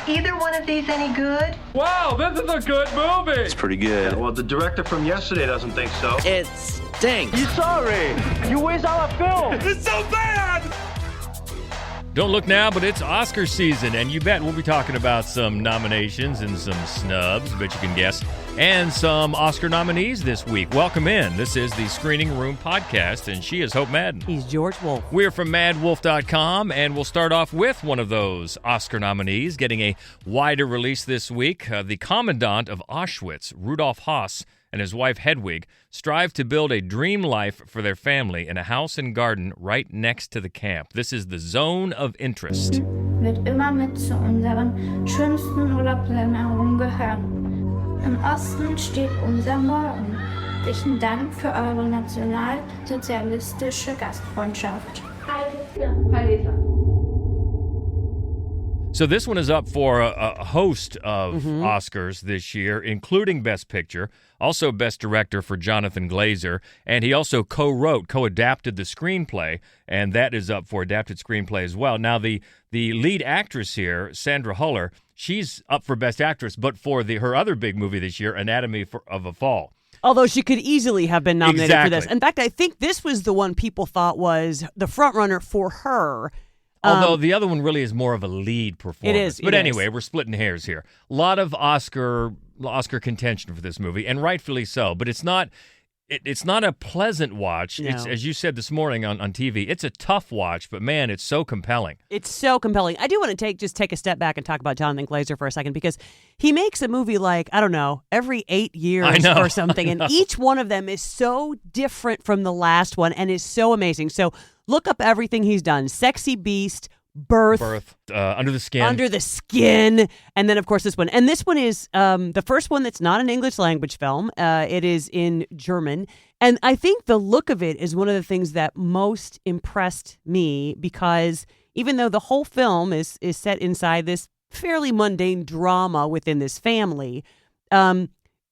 either one of these any good? Wow, this is a good movie. It's pretty good. Yeah, well, the director from yesterday doesn't think so. It stinks. You sorry? You waste our film. It's so bad. Don't look now, but it's Oscar season, and you bet we'll be talking about some nominations and some snubs, bet you can guess, and some Oscar nominees this week. Welcome in. This is the Screening Room Podcast, and she is Hope Madden. He's George Wolf. We're from madwolf.com, and we'll start off with one of those Oscar nominees getting a wider release this week. The Commandant of Auschwitz, Rudolf Haas, and his wife Hedwig strive to build a dream life for their family in a house and garden right next to the camp. This is the Zone of Interest. Wird immer mit zu unseren schönsten Urlaubsländern gehören. Im Osten steht unser Morgen. Herzlichen Dank für eure nationalsozialistische Gastfreundschaft. Heil Hitler. So this one is up for a host of Oscars this year, including Best Picture, also Best Director for Jonathan Glazer, and he also co-adapted the screenplay, and that is up for adapted screenplay as well. Now, the lead actress here, Sandra Huller, she's up for Best Actress, but for her other big movie this year, Anatomy of a Fall. Although she could easily have been nominated for this. Exactly. In fact, I think this was the one people thought was the frontrunner for her. Although the other one really is more of a lead performance. It is. But anyway, we're splitting hairs here. A lot of Oscar contention for this movie, and rightfully so. But it's not a pleasant watch. No. It's, as you said this morning on TV, it's a tough watch, but man, it's so compelling. It's so compelling. I do want to take a step back and talk about Jonathan Glazer for a second, because he makes a movie like, I don't know, every 8 years or something. And each one of them is so different from the last one and is so amazing. So look up everything he's done. Sexy Beast, Birth, Under the Skin. And then, of course, this one. And this one is the first one that's not an English language film. It is in German. And I think the look of it is one of the things that most impressed me, because even though the whole film is set inside this fairly mundane drama within this family,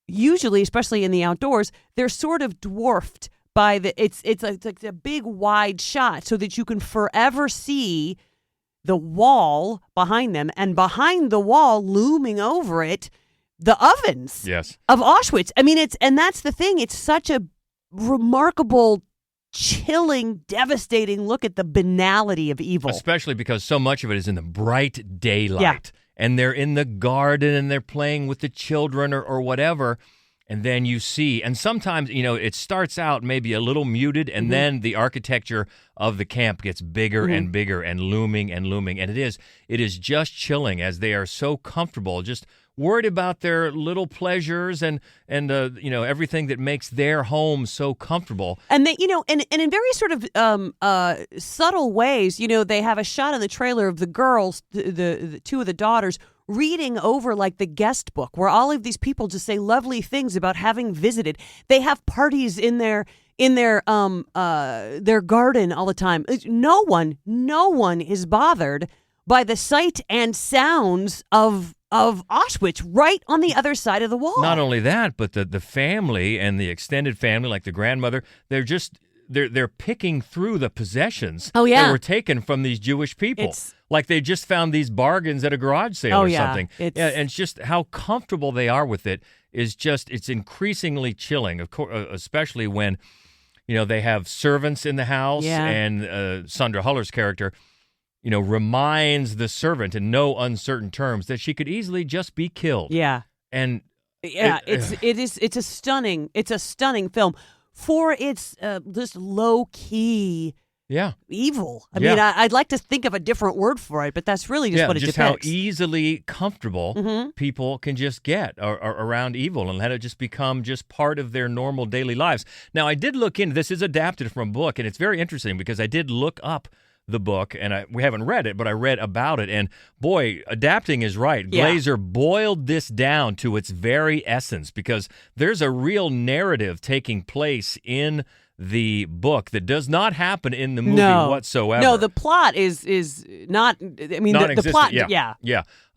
usually, especially in the outdoors, they're sort of dwarfed by it's like a big wide shot so that you can forever see the wall behind them, and behind the wall, looming over it, the ovens of Auschwitz. I mean, and that's the thing. It's such a remarkable, chilling, devastating look at the banality of evil. Especially because so much of it is in the bright daylight. Yeah. And they're in the garden and they're playing with the children or whatever. And then you see, and sometimes, it starts out maybe a little muted, and then the architecture of the camp gets bigger and bigger and looming. And it is just chilling as they are so comfortable, just worried about their little pleasures and everything that makes their home so comfortable. And they, and in very sort of subtle ways, they have a shot in the trailer of the girls, the two of the daughters, reading over like the guest book, where all of these people just say lovely things about having visited. They have parties in their garden all the time. No one is bothered by the sight and sounds of Auschwitz right on the other side of the wall. Not only that, but the family and the extended family, like the grandmother, they're picking through the possessions that were taken from these Jewish people. Like they just found these bargains at a garage sale or something. And it's just how comfortable they are with it is just, it's increasingly chilling, of course, especially when, they have servants in the house and Sandra Huller's character, reminds the servant in no uncertain terms that she could easily just be killed. Yeah. And it's a stunning film for its this low key evil. I mean, I'd like to think of a different word for it, but that's really just what it just depicts. How easily comfortable people can just get around evil and let it just become just part of their normal daily lives. Now, I did look into this. Is adapted from a book, and it's very interesting because I did look up the book, and we haven't read it, but I read about it, and boy, adapting is right. Glazer boiled this down to its very essence because there's a real narrative taking place in the book that does not happen in the movie whatsoever. No, the plot is not. I mean, the plot. Yeah.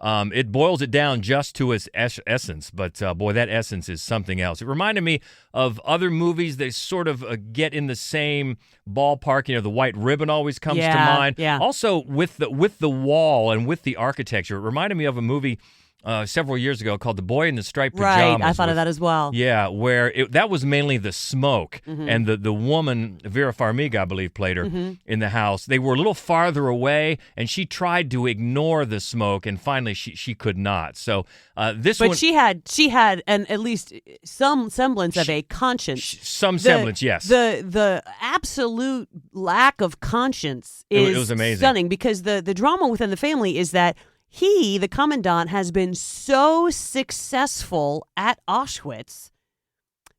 It boils it down just to its essence, but boy, that essence is something else. It reminded me of other movies that sort of get in the same ballpark. You know, The White Ribbon always comes to mind. Yeah. Also, with the wall and with the architecture, it reminded me of a movie several years ago called The Boy in the Striped Pajamas. Right, I thought of that as well. Yeah, where that was mainly the smoke, and the woman, Vera Farmiga, I believe, played her in the house. They were a little farther away, and she tried to ignore the smoke, and finally she could not. So this one... But she had at least some semblance of a conscience. Some semblance, yes. The absolute lack of conscience is it was amazing. Stunning, because the drama within the family is that he, the commandant, has been so successful at Auschwitz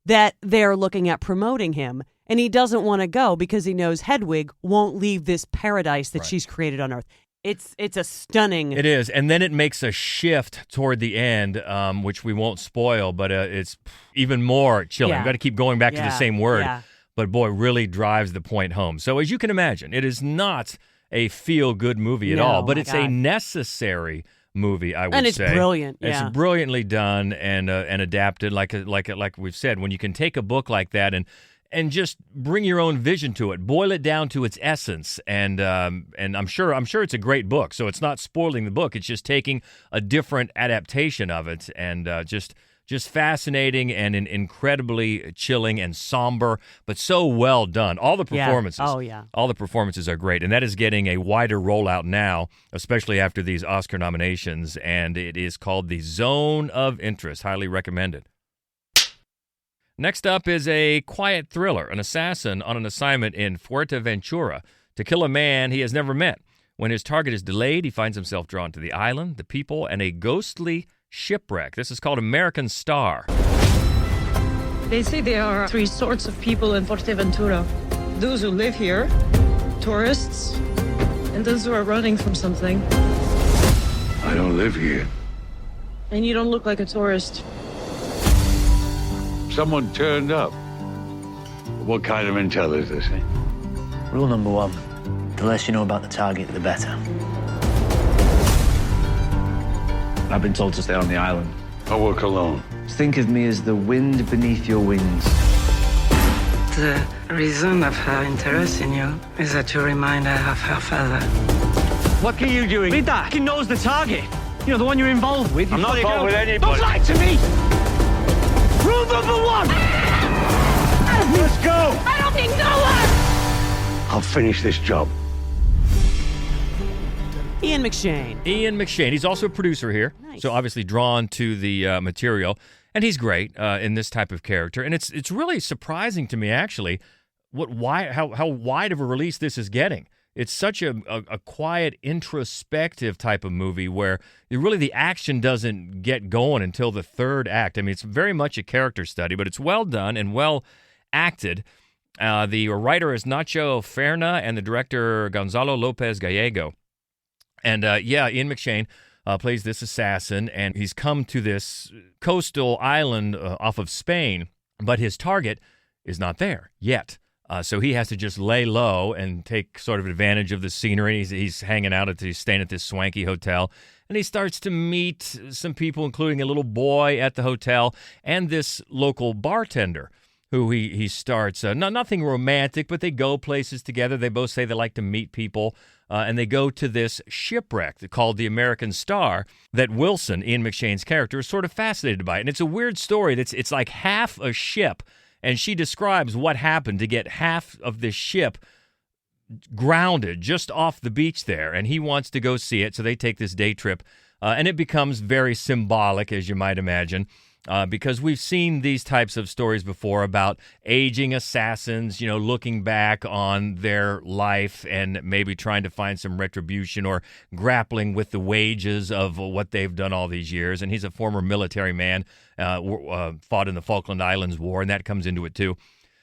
that they're looking at promoting him. And he doesn't want to go because he knows Hedwig won't leave this paradise that she's created on Earth. It's a stunning... It is. And then it makes a shift toward the end, which we won't spoil, but it's even more chilling. Yeah. You've got to keep going back to the same word. Yeah. But boy, really drives the point home. So as you can imagine, it is not a feel-good movie at all, but it's a necessary movie, I would say. And it's brilliant. It's brilliantly done and adapted, like we've said. When you can take a book like that and just bring your own vision to it, boil it down to its essence, and I'm sure it's a great book. So it's not spoiling the book; it's just taking a different adaptation of it, and just fascinating and incredibly chilling and somber, but so well done. All the performances, all the performances are great, and that is getting a wider rollout now, especially after these Oscar nominations, and it is called The Zone of Interest. Highly recommended. Next up is a quiet thriller, an assassin on an assignment in Fuerteventura to kill a man he has never met. When his target is delayed, he finds himself drawn to the island, the people, and a ghostly shipwreck. This is called American Star. They say there are 3 sorts of people in Fuerteventura. Those who live here, tourists, and those who are running from something. I don't live here. And you don't look like a tourist. Someone turned up. What kind of intel is this? Rule number 1, the less you know about the target, the better. I've been told to stay on the island. I'll work alone. Think of me as the wind beneath your wings. The reason of her interest in you is that you remind her of her father. What are you doing? Rita, he knows the target. You know, the one you're involved with. I'm not involved with anybody. Don't lie to me! Rule number 1! Let's go! I don't think no one! I'll finish this job. Ian McShane. He's also a producer here, so obviously drawn to the material, and he's great in this type of character. And it's really surprising to me, actually, how wide of a release this is getting. It's such a quiet, introspective type of movie where the action doesn't get going until the third act. I mean, it's very much a character study, but it's well done and well acted. The writer is Nacho Ferna and the director Gonzalo Lopez Gallego. And Ian McShane plays this assassin, and he's come to this coastal island off of Spain, but his target is not there yet. So he has to just lay low and take sort of advantage of the scenery. He's hanging out he's staying at this swanky hotel, and he starts to meet some people, including a little boy at the hotel and this local bartender, who he starts, nothing romantic, but they go places together. They both say they like to meet people, and they go to this shipwreck called the American Star that Wilson, Ian McShane's character, is sort of fascinated by. And it's a weird story. It's like half a ship, and she describes what happened to get half of this ship grounded just off the beach there, and he wants to go see it, so they take this day trip, and it becomes very symbolic, as you might imagine. Because we've seen these types of stories before about aging assassins, looking back on their life and maybe trying to find some retribution or grappling with the wages of what they've done all these years. And he's a former military man, fought in the Falkland Islands War, and that comes into it too.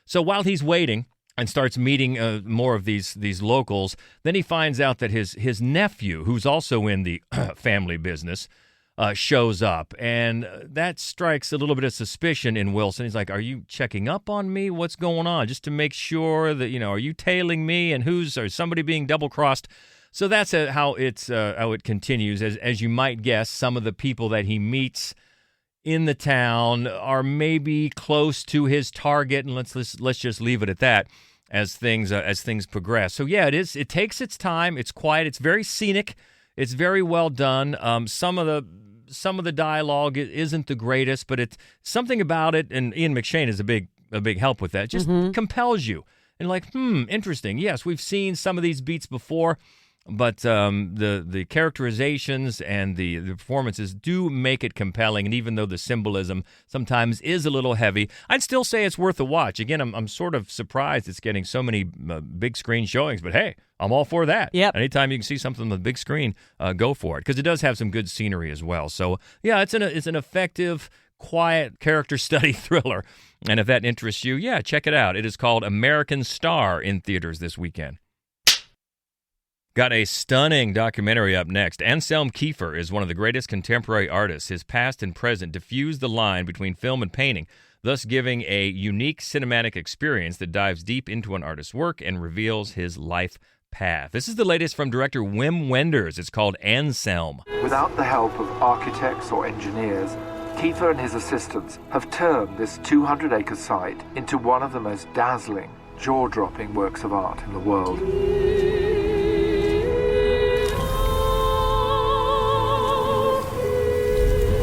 So while he's waiting and starts meeting more of these locals, then he finds out that his nephew, who's also in the family business, shows up, and that strikes a little bit of suspicion in Wilson. He's like, "Are you checking up on me? What's going on? Just to make sure that are you tailing me? And or somebody being double crossed?" So that's how it continues. As you might guess, some of the people that he meets in the town are maybe close to his target, and let's just leave it at that as things progress. So yeah, it takes its time. It's quiet. It's very scenic. It's very well done. Some of the dialogue isn't the greatest, but it's something about it, and Ian McShane is a big help with that. Just compels you, and interesting. Yes, we've seen some of these beats before, but the characterizations and the performances do make it compelling. And even though the symbolism sometimes is a little heavy, I'd still say it's worth a watch. Again, I'm sort of surprised it's getting so many big screen showings, but hey, I'm all for that. Yep. Anytime you can see something on the big screen, go for it, because it does have some good scenery as well. So yeah, it's an effective, quiet character study thriller. And if that interests you, yeah, check it out. It is called American Star, in theaters this weekend. Got a stunning documentary up next. Anselm Kiefer is one of the greatest contemporary artists. His past and present diffuse the line between film and painting, thus giving a unique cinematic experience that dives deep into an artist's work and reveals his life path. This is the latest from director Wim Wenders. It's called Anselm. Without the help of architects or engineers, Kiefer and his assistants have turned this 200-acre site into one of the most dazzling, jaw-dropping works of art in the world.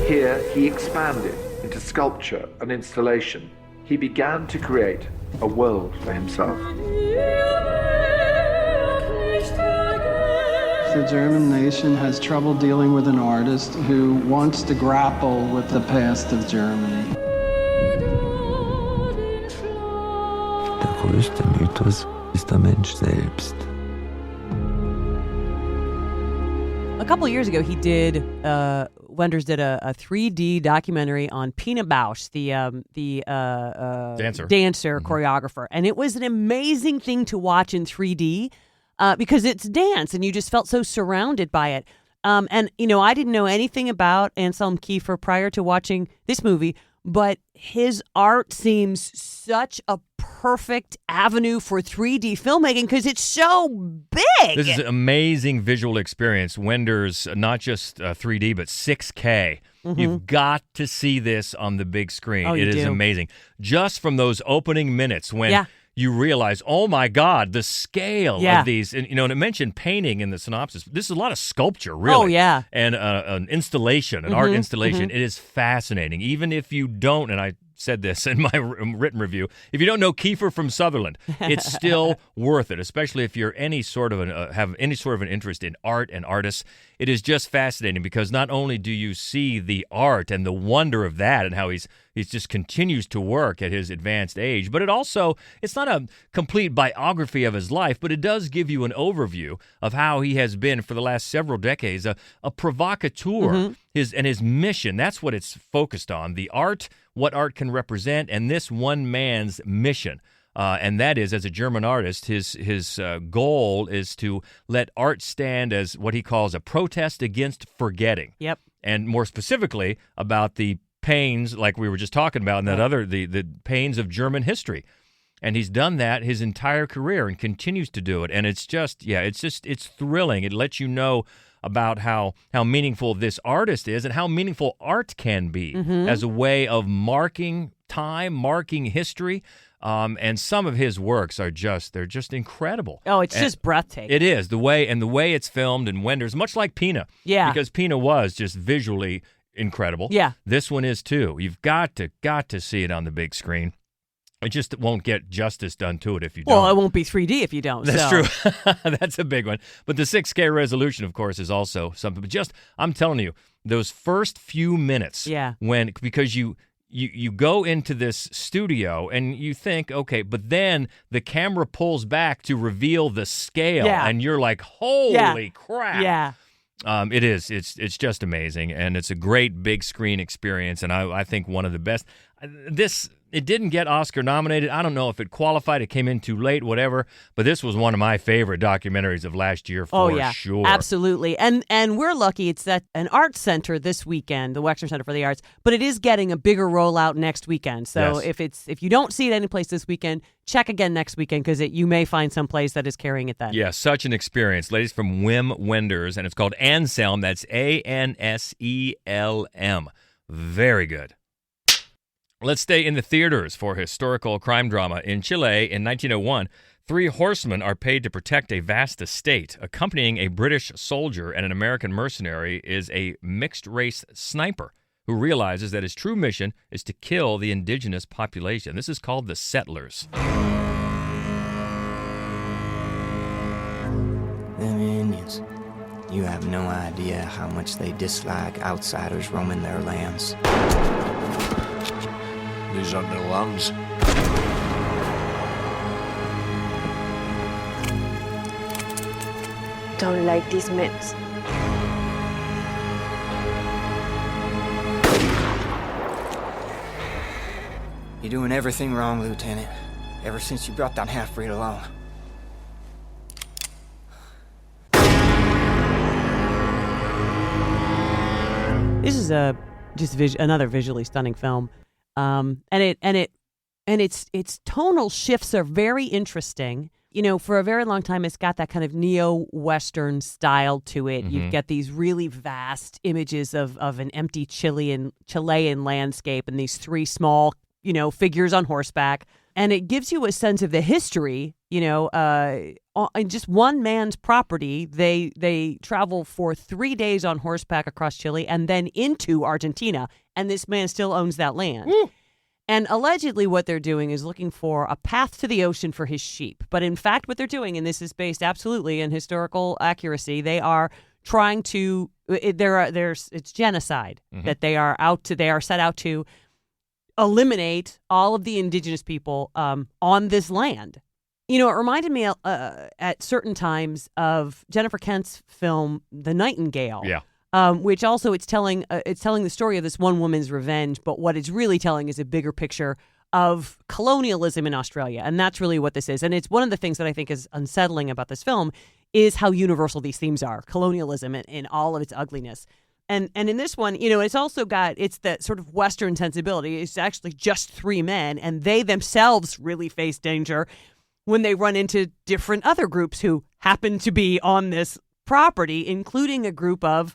Here, he expanded into sculpture and installation. He began to create a world for himself. The German nation has trouble dealing with an artist who wants to grapple with the past of Germany. Der größte Mythos ist der Mensch selbst. A couple of years ago, Wenders did a 3D documentary on Pina Bausch, the dancer choreographer, and it was an amazing thing to watch in 3D because it's dance, and you just felt so surrounded by it. And I didn't know anything about Anselm Kiefer prior to watching this movie, but his art seems such a perfect avenue for 3D filmmaking because it's so big. This is an amazing visual experience. Wenders, not just 3D, but 6K. Mm-hmm. You've got to see this on the big screen. Oh, it is amazing. Just from those opening minutes when you realize, oh my God, the scale of these. And, and it mentioned painting in the synopsis. This is a lot of sculpture, really. Oh, yeah. And an installation, an art installation. It is fascinating. Even if you don't, and I said this in my written review, if you don't know Kiefer from Sutherland, it's still worth it, especially if you're have any sort of an interest in art and artists. It is just fascinating because not only do you see the art and the wonder of that and how he just continues to work at his advanced age, but it's not a complete biography of his life, but it does give you an overview of how he has been for the last several decades, a provocateur, his mission. That's what it's focused on, the art, what art can represent, and this one man's mission. And that is, as a German artist, his goal is to let art stand as what he calls a protest against forgetting. Yep. And more specifically about the pains, like we were just talking about, and the pains of German history. And he's done that his entire career and continues to do it. And it's thrilling. It lets you know about how meaningful this artist is and how meaningful art can be as a way of marking time, marking history. And some of his works are just incredible. Oh, it's just breathtaking. It is. The way it's filmed in Wenders, much like Pina. Yeah. Because Pina was just visually incredible. Yeah. This one is too. You've got to see it on the big screen. It just won't get justice done to it if you don't. Well, it won't be 3D if you don't. That's true. That's a big one. But the 6K resolution, of course, is also something. But I'm telling you, those first few minutes, because you go into this studio and you think, okay, but then the camera pulls back to reveal the scale, and you're like, holy crap. Yeah. It is. It's just amazing, and it's a great big screen experience, and I think one of the best. It didn't get Oscar nominated. I don't know if it qualified. It came in too late, whatever. But this was one of my favorite documentaries of last year for sure. Absolutely. And we're lucky it's at an arts center this weekend, the Wexner Center for the Arts, but it is getting a bigger rollout next weekend. So if you don't see it anyplace this weekend, check again next weekend because you may find some place that is carrying it then. Yeah, such an experience. Ladies from Wim Wenders, and it's called Anselm. That's Anselm. Very good. Let's stay in the theaters for historical crime drama. In Chile, in 1901, 3 horsemen are paid to protect a vast estate. Accompanying a British soldier and an American mercenary is a mixed-race sniper who realizes that his true mission is to kill the indigenous population. This is called The Settlers. Them Indians, you have no idea how much they dislike outsiders roaming their lands. These aren't their lands. Don't like these men. You're doing everything wrong, Lieutenant. Ever since you brought that half-breed along. This is another visually stunning film. And its tonal shifts are very interesting. You know, for a very long time, it's got that kind of neo-Western style to it. You get these really vast images of an empty Chilean landscape and these 3 small, figures on horseback. And it gives you a sense of the history, in just one man's property. They travel for 3 days on horseback across Chile and then into Argentina. And this man still owns that land. Woo! And allegedly what they're doing is looking for a path to the ocean for his sheep. But in fact, what they're doing, and this is based absolutely in historical accuracy, they are trying to, it's genocide that they are set out to eliminate all of the indigenous people on this land. It reminded me at certain times of Jennifer Kent's film, The Nightingale. Yeah. Which also it's telling the story of this one woman's revenge, but what it's really telling is a bigger picture of colonialism in Australia, and that's really what this is. And it's one of the things that I think is unsettling about this film is how universal these themes are, colonialism in all of its ugliness. And in this one, it's also it's that sort of Western sensibility. It's actually just 3 men, and they themselves really face danger when they run into different other groups who happen to be on this property, including a group of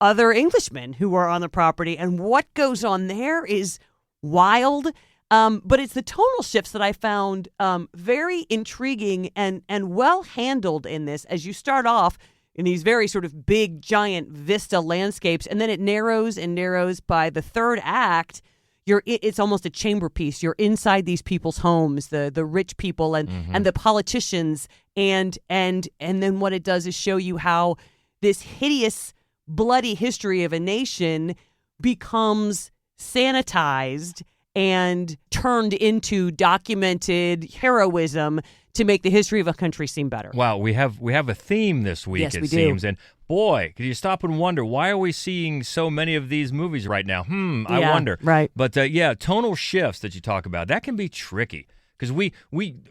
other Englishmen who are on the property. And what goes on there is wild. But it's the tonal shifts that I found very intriguing and well handled in this, as you start off in these very sort of big, giant vista landscapes, and then it narrows and narrows. By the third act, it's almost a chamber piece. You're inside these people's homes, the rich people and the politicians, and then what it does is show you how this hideous, bloody history of a nation becomes sanitized and turned into documented heroism to make the history of a country seem better. Wow, we have a theme this week, yes, it we seems. do. And boy, could you stop and wonder, why are we seeing so many of these movies right now? I wonder. Right. But tonal shifts that you talk about, that can be tricky. Because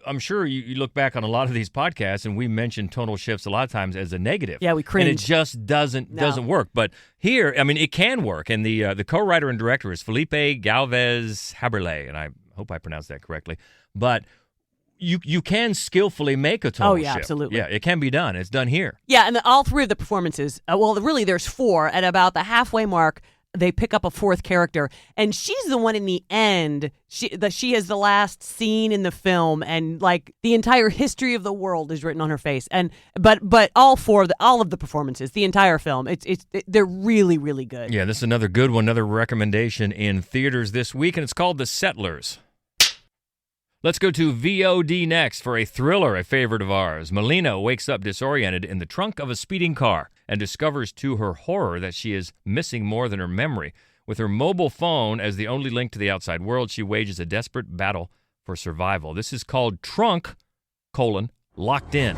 I'm sure you look back on a lot of these podcasts and we mention tonal shifts a lot of times as a negative. Yeah, we cringe. And it just doesn't work. But here, I mean, it can work. And the co-writer and director is Felipe Galvez Haberle, and I hope I pronounced that correctly. But you can skillfully make a tonal shift. Absolutely. Yeah, it can be done. It's done here. Yeah, and all 3 of the performances, really there's 4. At about the halfway mark, they pick up a 4th character, and she's the one in the end. She is the last scene in the film, and like the entire history of the world is written on her face. And but all of the performances, the entire film, they're really, really good. Yeah, this is another good one, another recommendation in theaters this week, and it's called The Settlers. Let's go to VOD next for a thriller, a favorite of ours. Melina wakes up disoriented in the trunk of a speeding car and discovers to her horror that she is missing more than her memory. With her mobile phone as the only link to the outside world, she wages a desperate battle for survival. This is called Trunk, Locked In.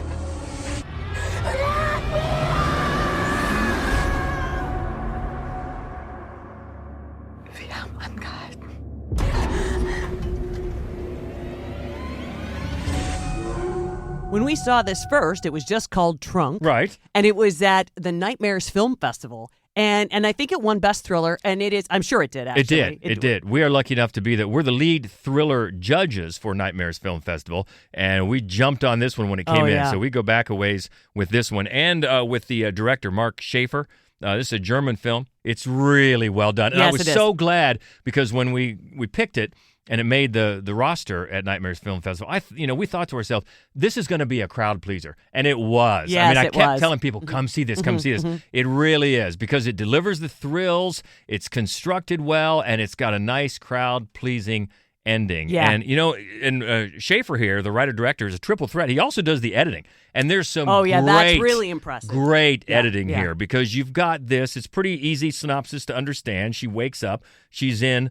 Wir haben angehalten. When we saw this first, it was just called Trunk. Right. And it was at the Nightmares Film Festival. And I think it won Best Thriller, and it is, I'm sure it did, actually. It did. We are lucky enough to be that we're the lead thriller judges for Nightmares Film Festival, and we jumped on this one when it came in. So we go back a ways with this one, and with the director, Mark Schaefer. This is a German film. It's really well done. And I was so glad, because when we picked it, and it made the roster at Nightmares Film Festival, we thought to ourselves, this is going to be a crowd pleaser. And it was. Yes, I kept telling people, come see this, come see this. It really is, because it delivers the thrills, it's constructed well, and it's got a nice crowd-pleasing ending. Yeah. And Schaefer here, the writer-director, is a triple threat. He also does the editing. And there's some that's really impressive. Great editing here, because you've got this. It's pretty easy synopsis to understand. She wakes up. She's in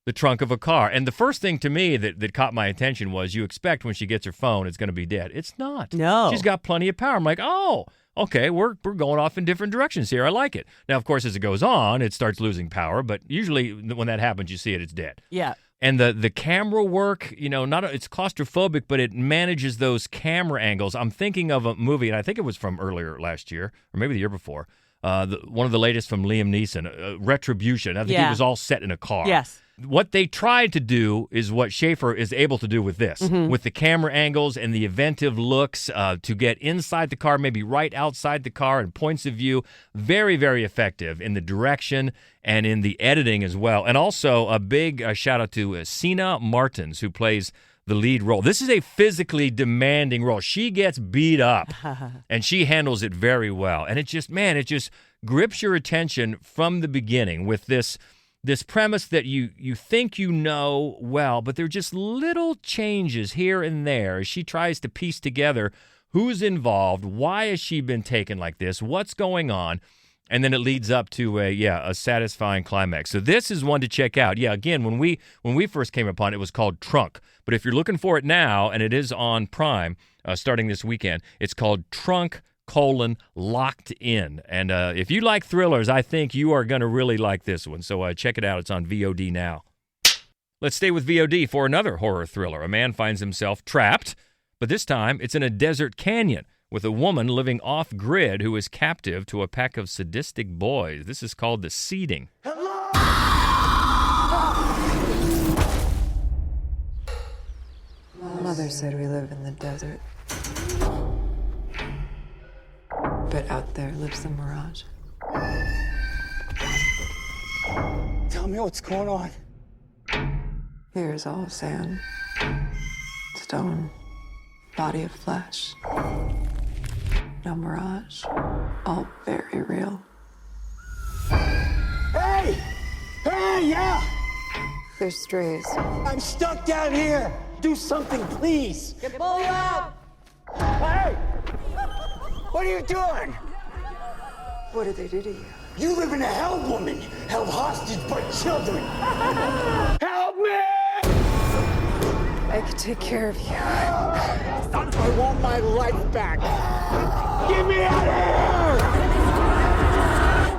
the trunk of a car. And the first thing to me that caught my attention was, you expect when she gets her phone, it's going to be dead. It's not. No. She's got plenty of power. I'm like, oh, okay, we're going off in different directions here. I like it. Now, of course, as it goes on, it starts losing power. But usually when that happens, you see it's dead. Yeah. And the camera work, it's claustrophobic, but it manages those camera angles. I'm thinking of a movie, and I think it was from earlier last year, or maybe the year before, one of the latest from Liam Neeson, Retribution. I think it was all set in a car. Yes. What they tried to do is what Schaefer is able to do with this, with the camera angles and the inventive looks to get inside the car, maybe right outside the car, and points of view. Very, very effective in the direction and in the editing as well. And also a big shout out to Sina Martins, who plays the lead role. This is a physically demanding role. She gets beat up, and she handles it very well. And it just grips your attention from the beginning with this premise that you think you know well, but they're just little changes here and there as she tries to piece together who's involved, why has she been taken like this, what's going on, and then it leads up to a satisfying climax. So this is one to check out. Yeah, again, when we first came upon it, it was called Trunk, but if you're looking for it now, and it is on Prime starting this weekend, it's called Trunk: Locked In. And if you like thrillers, I think you are going to really like this one. So check it out. It's on VOD now. Let's stay with VOD for another horror thriller. A man finds himself trapped, but this time it's in a desert canyon with a woman living off-grid who is captive to a pack of sadistic boys. This is called The Seeding. Mother said we live in the desert. But out there lives the mirage. Tell me what's going on. Here is all sand, stone, body of flesh. No mirage. All very real. Hey! Hey, yeah! There's strays. I'm stuck down here! Do something, please! Pull you out! Hey! What are you doing? What did they do to you? You live in a hell, woman! Held hostage by children! Help me! I could take care of you. I want my life back! Get me out of here!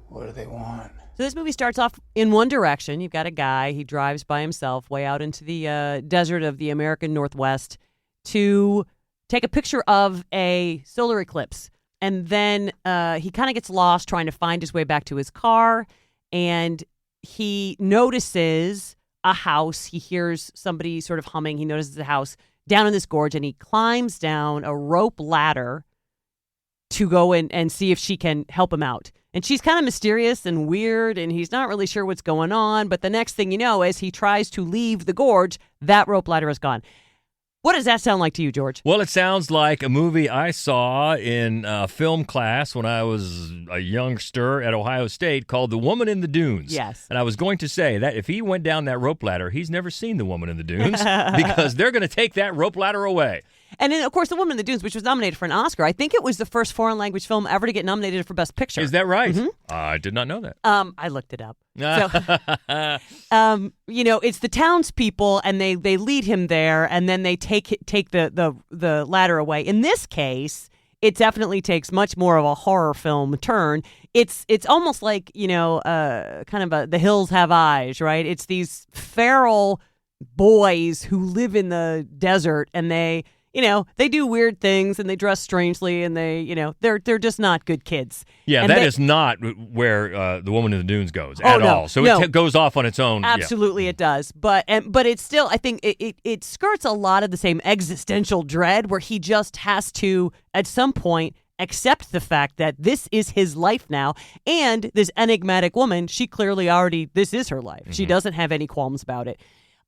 What do they want? So this movie starts off in one direction. You've got a guy, he drives by himself way out into the desert of the American Northwest to take a picture of a solar eclipse. And then he kind of gets lost trying to find his way back to his car. And he notices a house. He hears somebody sort of humming. He notices a house down in this gorge. And he climbs down a rope ladder to go in and see if she can help him out. And she's kind of mysterious and weird, and he's not really sure what's going on. But the next thing you know, as he tries to leave the gorge, that rope ladder is gone. What does that sound like to you, George? Well, it sounds like a movie I saw in film class when I was a youngster at Ohio State called The Woman in the Dunes. Yes. And I was going to say that if he went down that rope ladder, he's never seen The Woman in the Dunes because they're going to take that rope ladder away. And then, of course, The Woman in the Dunes, which was nominated for an Oscar. I think it was the first foreign language film ever to get nominated for Best Picture. Is that right? Mm-hmm. I did not know that. I looked it up. So, it's the townspeople, and they lead him there, and then they take the ladder away. In this case, it definitely takes much more of a horror film turn. It's almost like, kind of The Hills Have Eyes, right? It's these feral boys who live in the desert, and they they do weird things and they dress strangely and they're just not good kids. Yeah, and that is not where the Woman in the Dunes goes at all. So it goes off on its own. Absolutely, it does. But it's still, I think it skirts a lot of the same existential dread where he just has to, at some point, accept the fact that this is his life now, and this enigmatic woman, she clearly this is her life. Mm-hmm. She doesn't have any qualms about it.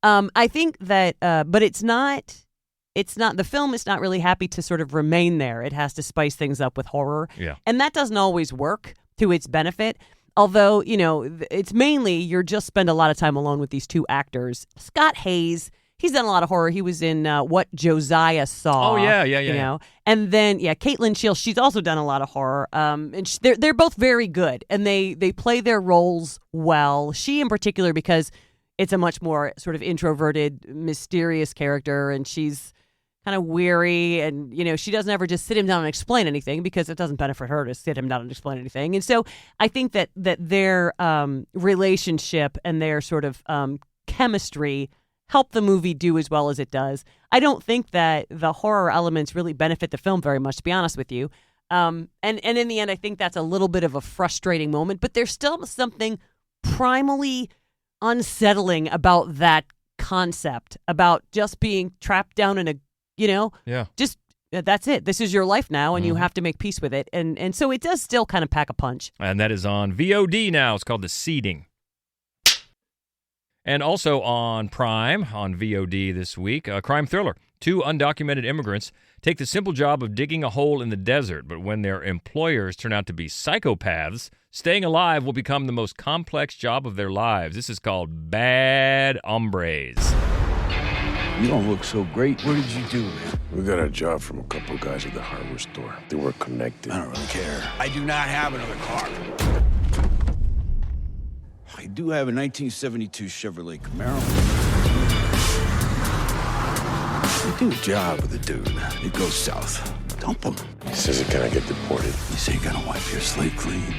I think that, but it's not, the film is not really happy to sort of remain there. It has to spice things up with horror. Yeah. And that doesn't always work to its benefit. Although, it's mainly, you're just spend a lot of time alone with these two actors. Scott Hayes, he's done a lot of horror. He was in What Josiah Saw. Oh, yeah. And then, Caitlin Shields, she's also done a lot of horror. And they're both very good. And they play their roles well. She in particular, because it's a much more sort of introverted, mysterious character. And she's kind of weary. And, she doesn't ever just sit him down and explain anything because it doesn't benefit her to sit him down and explain anything. And so I think that their relationship and their sort of chemistry help the movie do as well as it does. I don't think that the horror elements really benefit the film very much, to be honest with you. And in the end, I think that's a little bit of a frustrating moment, but there's still something primally unsettling about that concept, about just being trapped down in just that's it. This is your life now, and you have to make peace with it. And so it does still kind of pack a punch. And that is on VOD now. It's called The Seeding. And also on Prime, on VOD this week, a crime thriller. 2 undocumented immigrants take the simple job of digging a hole in the desert, but when their employers turn out to be psychopaths, staying alive will become the most complex job of their lives. This is called Bad Hombres. You don't look so great. What did you do, man? We got a job from a couple of guys at the hardware store. They were connected. I don't really care. I do not have another car. I do have a 1972 Chevrolet Camaro. You do a job with a dude. It goes south. Dump him. He says he can't get deported. You say you're gonna wipe your slate clean.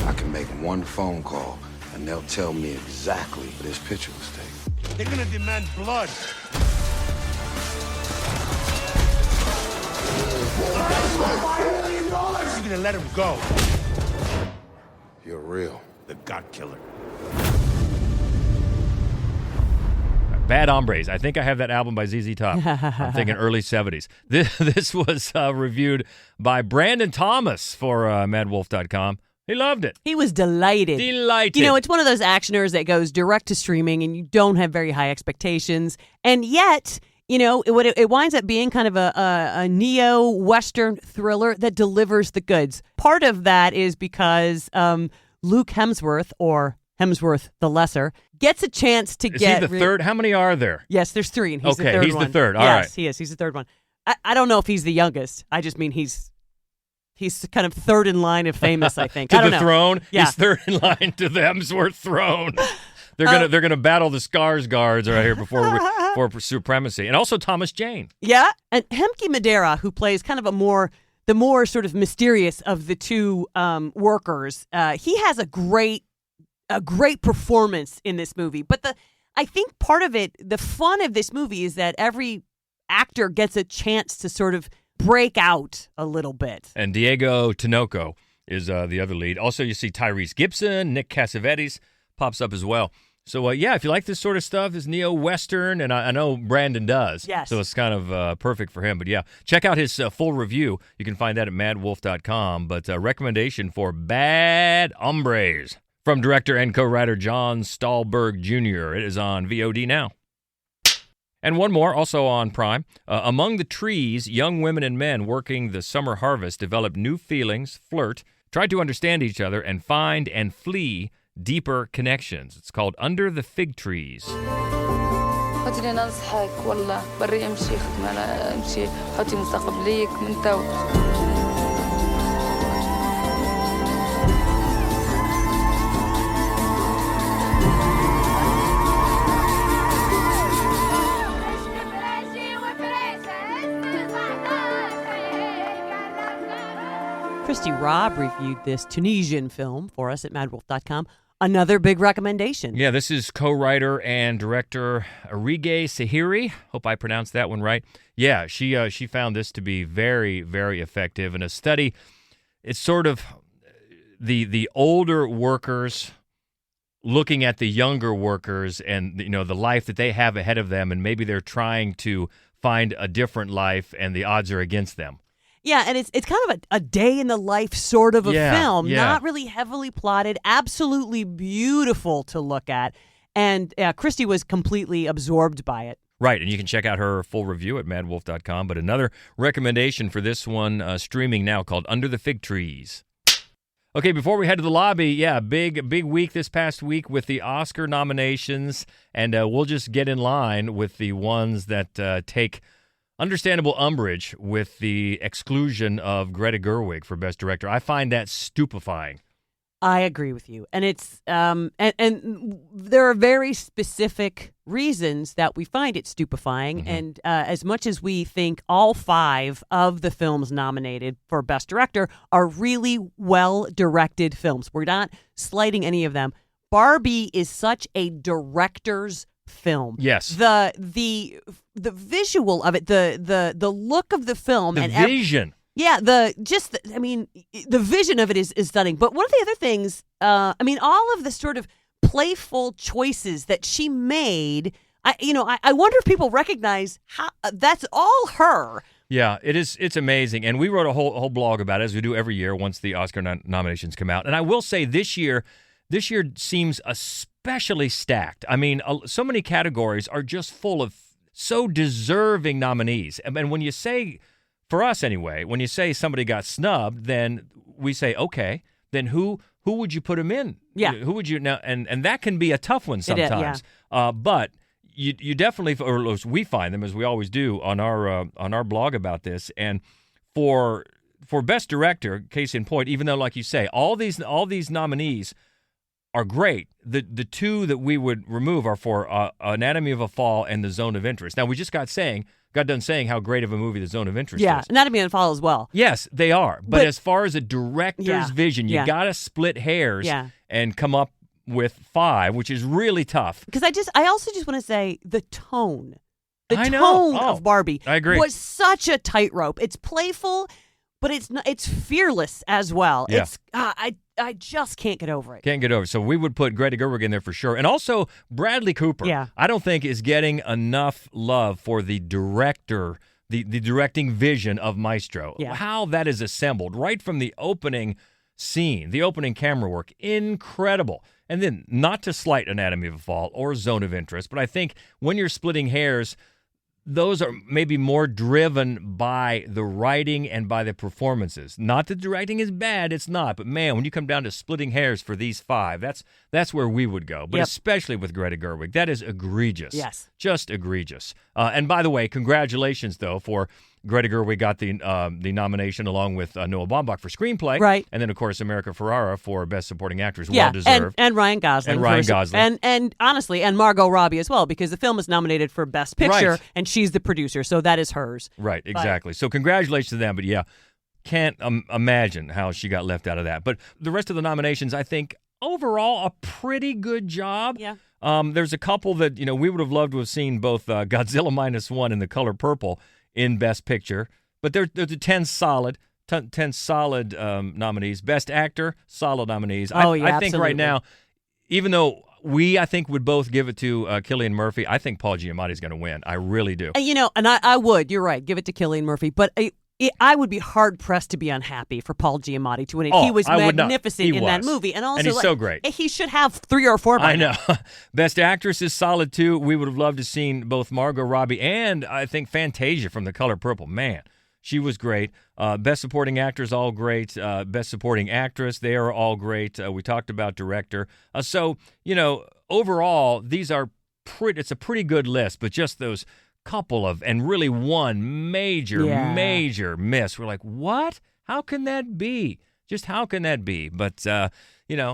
I can make one phone call, and they'll tell me exactly where this picture was taken. They're gonna demand blood. You're gonna let him go. You're real. The God Killer. Bad Hombres. I think I have that album by ZZ Top. I'm thinking early 70s. This was reviewed by Brandon Thomas for MadWolf.com. He loved it. He was delighted. Delighted. It's one of those actioners that goes direct to streaming and you don't have very high expectations. And yet, it winds up being kind of a neo-Western thriller that delivers the goods. Part of that is because Luke Hemsworth, or Hemsworth the Lesser, gets a chance to get... Is he the third? How many are there? Yes, there's 3, and he's the third one. Okay, he's the third. All right. right. Yes, he is. He's the third one. I don't know if he's the youngest. I just mean he's kind of third in line of famous, I think. To I don't the know. throne? Yeah. He's third in line to the Hemsworth throne. They're gonna battle the Scars guards right here for supremacy, and also Thomas Jane. Yeah, and Hemke Madera, who plays kind of the more sort of mysterious of the two workers, he has a great performance in this movie. But I think part of it, the fun of this movie, is that every actor gets a chance to sort of break out a little bit. And Diego Tinoco is the other lead. Also, you see Tyrese Gibson, Nick Cassavetes pops up as well. So, if you like this sort of stuff, this neo-Western, and I know Brandon does, yes. So it's kind of perfect for him. But check out his full review. You can find that at madwolf.com. But recommendation for Bad Hombres from director and co-writer John Stahlberg Jr. It is on VOD now. And one more, also on Prime. Among the trees, young women and men working the summer harvest develop new feelings, flirt, try to understand each other, and find and flee deeper connections. It's called Under the Fig Trees. خليني ننصحك والله بري امشي خدمة لا امشي حطي مستقبليك من تو. Christy Robb reviewed this Tunisian film for us at madwolf.com. Another big recommendation. Yeah, this is co-writer and director Arige Sahiri. Hope I pronounced that one right. Yeah, she found this to be very, very effective. In a study, it's sort of the older workers looking at the younger workers and, you know, the life that they have ahead of them, and maybe they're trying to find a different life, and the odds are against them. Yeah, and it's kind of a day in the life sort of a film, yeah. Not really heavily plotted, absolutely beautiful to look at. And Christy was completely absorbed by it. Right, and you can check out her full review at madwolf.com. But another recommendation for this one, streaming now, called Under the Fig Trees. Okay, before we head to the lobby, yeah, big week this past week with the Oscar nominations, and we'll just get in line with the ones that take understandable umbrage with the exclusion of Greta Gerwig for Best Director. I find that stupefying. I agree with you. And it's and there are very specific reasons that we find it stupefying. Mm-hmm. And as much as we think all 5 of the films nominated for Best Director are really well-directed films, we're not slighting any of them. Barbie is such a director's film. Yes. The visual of it, the look of the film, the vision. Yeah, the vision of it is stunning. But one of the other things, all of the sort of playful choices that she made, I wonder if people recognize how that's all her. Yeah, it's amazing. And we wrote a whole blog about it, as we do every year once the Oscar nominations come out. And I will say this year seems especially stacked. I mean, so many categories are just full of so deserving nominees. And when you say, for us anyway, when you say somebody got snubbed, then we say, okay, then who would you put him in? Yeah. Who would you now? And that can be a tough one sometimes. But you definitely, or we find them, as we always do on our blog about this. And for Best Director, case in point, even though, like you say, all these nominees are great, the 2 that we would remove are for Anatomy of a Fall and The Zone of Interest. Now, we just got done saying how great of a movie The Zone of Interest is. Yeah, Anatomy of a Fall as well. Yes, they are. But as far as a director's vision, you got to split hairs and come up with 5, which is really tough. Because I also just want to say the tone. The tone of Barbie I agree. was such a tightrope. It's playful, but it's fearless as well. Yeah. It's I just can't get over it. Can't get over it. So we would put Greta Gerwig in there for sure. And also Bradley Cooper. Yeah. I don't think is getting enough love for the director, the directing vision of Maestro. Yeah. How that is assembled right from the opening scene, the opening camera work. Incredible. And then not to slight Anatomy of a Fall or Zone of Interest, but I think when you're splitting hairs, those are maybe more driven by the writing and by the performances. Not that the directing is bad, it's not. But man, when you come down to splitting hairs for these 5, that's where we would go. But especially with Greta Gerwig, that is egregious. Yes. Just egregious. And by the way, congratulations, though, for Greta Gerwig got the nomination along with Noah Baumbach for screenplay. Right. And then, of course, America Ferrera for Best Supporting Actress. Well-deserved. And Ryan Gosling. And honestly, and Margot Robbie as well, because the film is nominated for Best Picture, and she's the producer, so that is hers. Right, exactly. So congratulations to them. But yeah, can't imagine how she got left out of that. But the rest of the nominations, I think, overall, a pretty good job. Yeah. There's a couple that, we would have loved to have seen both Godzilla -1 and The Color Purple in Best Picture. But there's the 10 solid nominees. Best Actor, solid nominees. I think absolutely. Right now, even though I think would both give it to Cillian Murphy, I think Paul Giamatti's going to win. I really do. And I would. You're right. Give it to Cillian Murphy. But I would be hard-pressed to be unhappy for Paul Giamatti to win it. He was magnificent in that movie. And also, he's so great. He should have 3 or 4 by now. I know. Best Actress is solid, too. We would have loved to seen both Margot Robbie and, I think, Fantasia from The Color Purple. Man, she was great. Best Supporting Actors, all great. Best Supporting Actress, they are all great. We talked about Director. So, overall, these are it's a pretty good list, but just those couple of, and really one major miss. We're like, what? How can that be? Just how can that be? But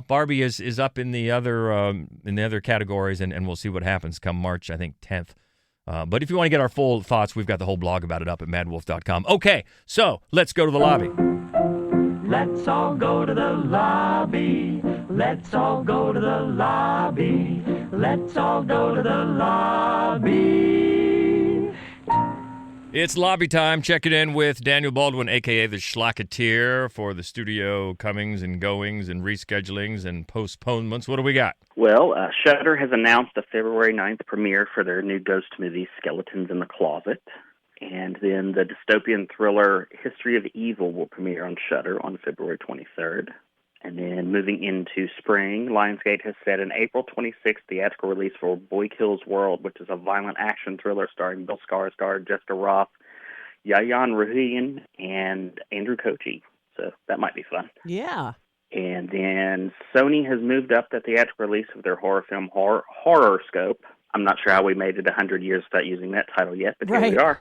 Barbie is up in the other categories, and we'll see what happens come March, I think 10th. But if you want to get our full thoughts, we've got the whole blog about it up at madwolf.com. Okay, so let's go to the lobby. Let's all go to the lobby. Let's all go to the lobby. Let's all go to the lobby. It's lobby time. Checking in with Daniel Baldwin, a.k.a. the Schlocketeer, for the studio comings and goings and reschedulings and postponements. What do we got? Well, Shudder has announced a February 9th premiere for their new ghost movie, Skeletons in the Closet. And then the dystopian thriller History of Evil will premiere on Shudder on February 23rd. And then moving into spring, Lionsgate has set an April 26th theatrical release for Boy Kills World, which is a violent action thriller starring Bill Skarsgård, Jessica Rothe, Yayan Ruhian, and Andrew Kochi. So that might be fun. Yeah. And then Sony has moved up the theatrical release of their horror film Horror Scope. I'm not sure how we made it 100 years without using that title yet, but here we are.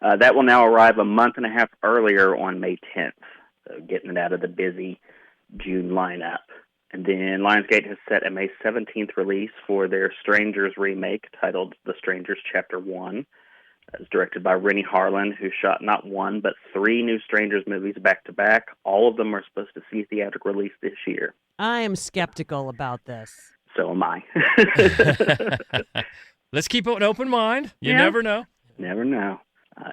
That will now arrive a month and a half earlier on May 10th. So getting it out of the busy June lineup. And then Lionsgate has set a May 17th release for their Strangers remake titled The Strangers Chapter 1. It's directed by Rennie Harlan, who shot not one, but 3 new Strangers movies back-to-back. All of them are supposed to see theatrical release this year. I am skeptical about this. So am I. Let's keep an open mind. You never know. Never know.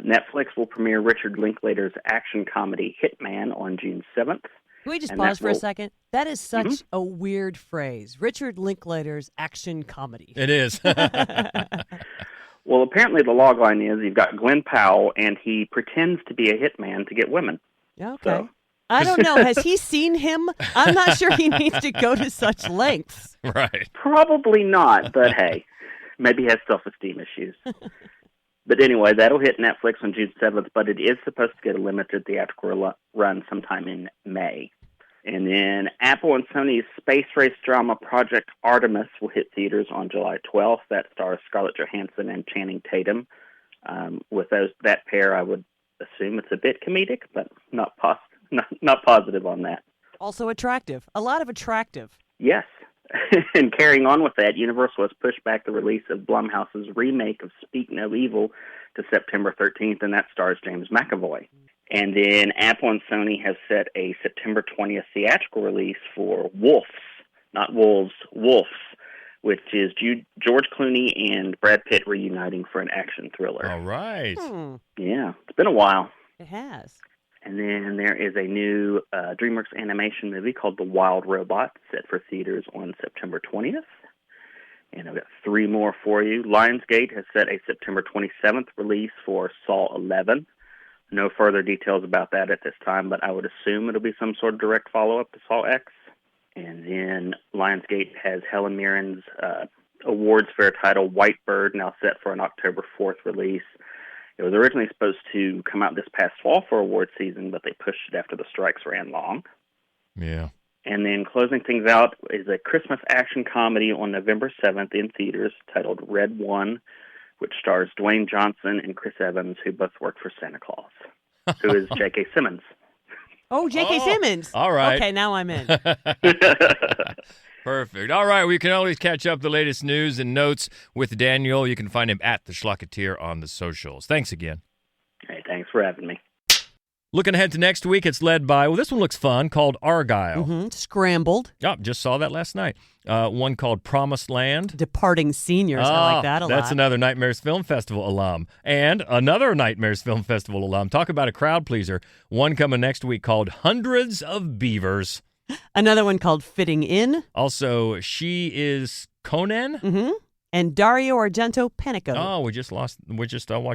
Netflix will premiere Richard Linklater's action comedy Hitman on June 7th. Can we just pause for a second? That is such a weird phrase. Richard Linklater's action comedy. It is. Well, apparently the logline is you've got Glenn Powell, and he pretends to be a hitman to get women. Okay. So. I don't know. Has he seen him? I'm not sure he needs to go to such lengths. Right. Probably not, but hey, maybe he has self-esteem issues. But anyway, that'll hit Netflix on June 7th, but it is supposed to get a limited theatrical run sometime in May. And then Apple and Sony's space race drama Project Artemis will hit theaters on July 12th. That stars Scarlett Johansson and Channing Tatum. With that pair, I would assume it's a bit comedic, but not positive on that. Also attractive. A lot of attractive. Yes. And carrying on with that, Universal has pushed back the release of Blumhouse's remake of Speak No Evil to September 13th, and that stars James McAvoy. And then Apple and Sony have set a September 20th theatrical release for Wolves, not Wolves, Wolves, which is George Clooney and Brad Pitt reuniting for an action thriller. All right. Yeah, it's been a while. It has. And then there is a new DreamWorks animation movie called The Wild Robot, set for theaters on September 20th. And I've got 3 more for you. Lionsgate has set a September 27th release for Saw 11. No further details about that at this time, but I would assume it'll be some sort of direct follow-up to Saw X. And then Lionsgate has Helen Mirren's awards fair title White Bird now set for an October 4th release. It was originally supposed to come out this past fall for award season, but they pushed it after the strikes ran long. Yeah. And then closing things out is a Christmas action comedy on November 7th in theaters titled Red One, which stars Dwayne Johnson and Chris Evans, who both work for Santa Claus, who is J.K. Simmons. Oh, J.K. Simmons. All right. Okay, now I'm in. Perfect. All right, we can always catch up the latest news and notes with Daniel. You can find him at The Schlocketeer on the socials. Thanks again. Hey, thanks for having me. Looking ahead to next week, it's led by, well, this one looks fun, called Argyle. Scrambled. Oh, just saw that last night. One called Promised Land. Departing Seniors. I like that a lot. That's another Nightmares Film Festival alum. And another Nightmares Film Festival alum. Talk about a crowd pleaser. One coming next week called Hundreds of Beavers. Another one called Fitting In. Also, She is Conan. And Dario Argento Panico. Oh, we just watched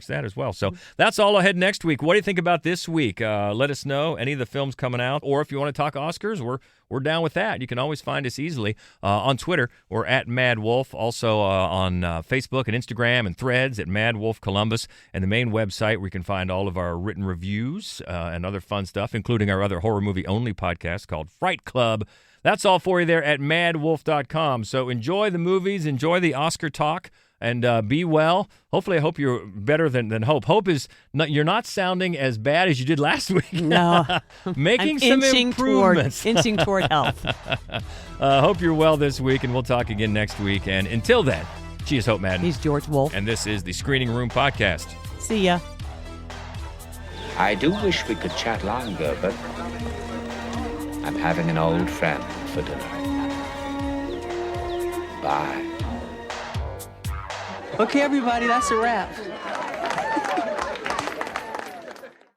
that as well. So that's all ahead next week. What do you think about this week? Let us know any of the films coming out, or if you want to talk Oscars, we're down with that. You can always find us easily on Twitter. We're at Mad Wolf. Also on Facebook and Instagram and Threads at Mad Wolf Columbus, and the main website where you can find all of our written reviews and other fun stuff, including our other horror movie only podcast called Fright Club. That's all for you there at madwolf.com. So enjoy the movies, enjoy the Oscar talk, and be well. Hopefully, I hope you're better than Hope. Hope is you're not sounding as bad as you did last week. No. Making some improvements. Inching toward health. Hope you're well this week, and we'll talk again next week. And until then, she is Hope Madden. He's George Wolf. And this is the Screening Room Podcast. See ya. I do wish we could chat longer, but I'm having an old friend for dinner. Bye. Okay, everybody, that's a wrap.